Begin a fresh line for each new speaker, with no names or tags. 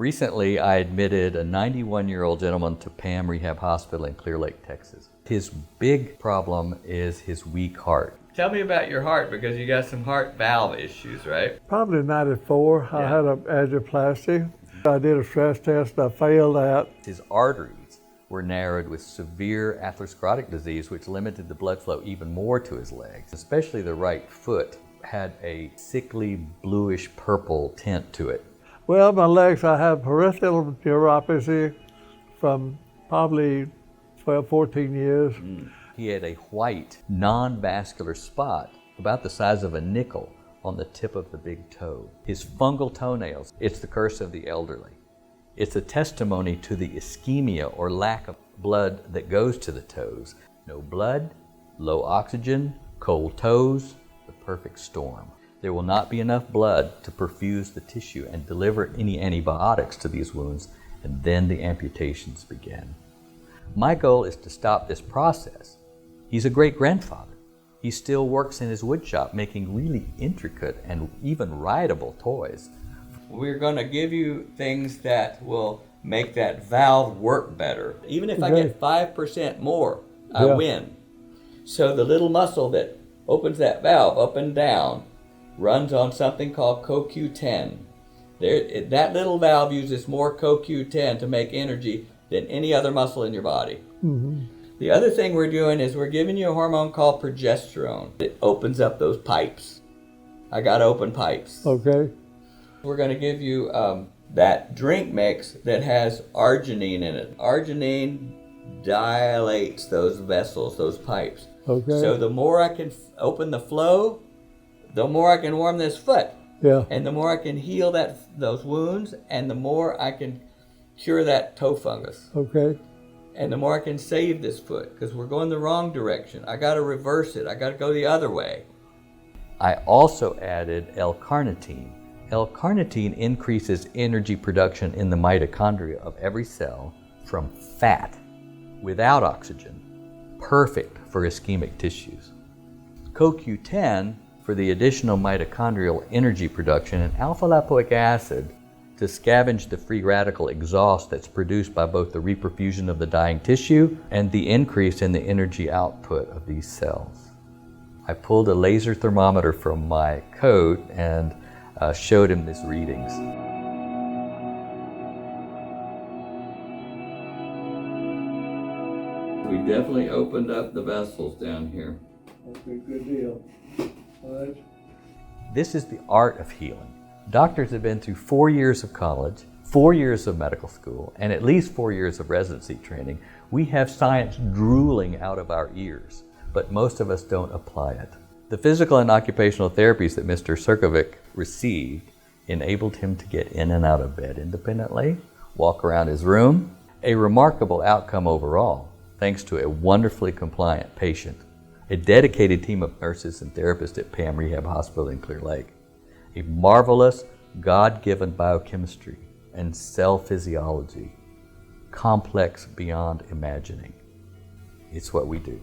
Recently, I admitted a 91-year-old gentleman to PAM Rehab Hospital in Clear Lake, Texas. His big problem is his weak heart. Tell me about your heart, because you got some heart valve issues, right?
Probably 94, I had an angioplasty. I did a stress test, I failed that.
His arteries were narrowed with severe atherosclerotic disease, which limited the blood flow even more to his legs. Especially the right foot had a sickly bluish purple tint to it.
Well, my legs, I have peripheral neuropathy from probably 12, 14 years.
He had a white, non-vascular spot about the size of a nickel on the tip of the big toe. His fungal toenails, it's the curse of the elderly. It's a testimony to the ischemia or lack of blood that goes to the toes. No blood, low oxygen, cold toes, the perfect storm. There will not be enough blood to perfuse the tissue and deliver any antibiotics to these wounds, and then the amputations begin. My goal is to stop this process. He's a great-grandfather. He still works in his wood shop making really intricate and even rideable toys. We're going to give you things that will make that valve work better. Even if I get 5% more, I win. So the little muscle that opens that valve up and down runs on something called CoQ10. That little valve uses more CoQ10 to make energy than any other muscle in your body. The other thing we're doing is we're giving you a hormone called progesterone. It opens up those pipes. I got open pipes.
Okay.
We're going to give you that drink mix that has arginine in it. Arginine dilates those vessels, those pipes.
Okay.
So the more I can open the flow, the more I can warm this foot.
Yeah.
And the more I can heal those wounds, and the more I can cure that toe fungus.
Okay.
And the more I can save this foot, because we're going the wrong direction. I got to reverse it. I got to go the other way. I also added L-carnitine. L-carnitine increases energy production in the mitochondria of every cell from fat, without oxygen. Perfect for ischemic tissues. CoQ10 for the additional mitochondrial energy production, and alpha-lipoic acid to scavenge the free radical exhaust that's produced by both the reperfusion of the dying tissue and the increase in the energy output of these cells. I pulled a laser thermometer from my coat and showed him these readings. We definitely opened up the vessels down here.
Okay, good deal. All right.
This is the art of healing. Doctors have been through 4 years of college, 4 years of medical school, and at least 4 years of residency training. We have science drooling out of our ears, but most of us don't apply it. The physical and occupational therapies that Mr. Crnkovic received enabled him to get in and out of bed independently, walk around his room, a remarkable outcome overall, thanks to a wonderfully compliant patient, a dedicated team of nurses and therapists at PAM Rehab Hospital in Clear Lake, a marvelous God-given biochemistry and cell physiology, complex beyond imagining. It's what we do.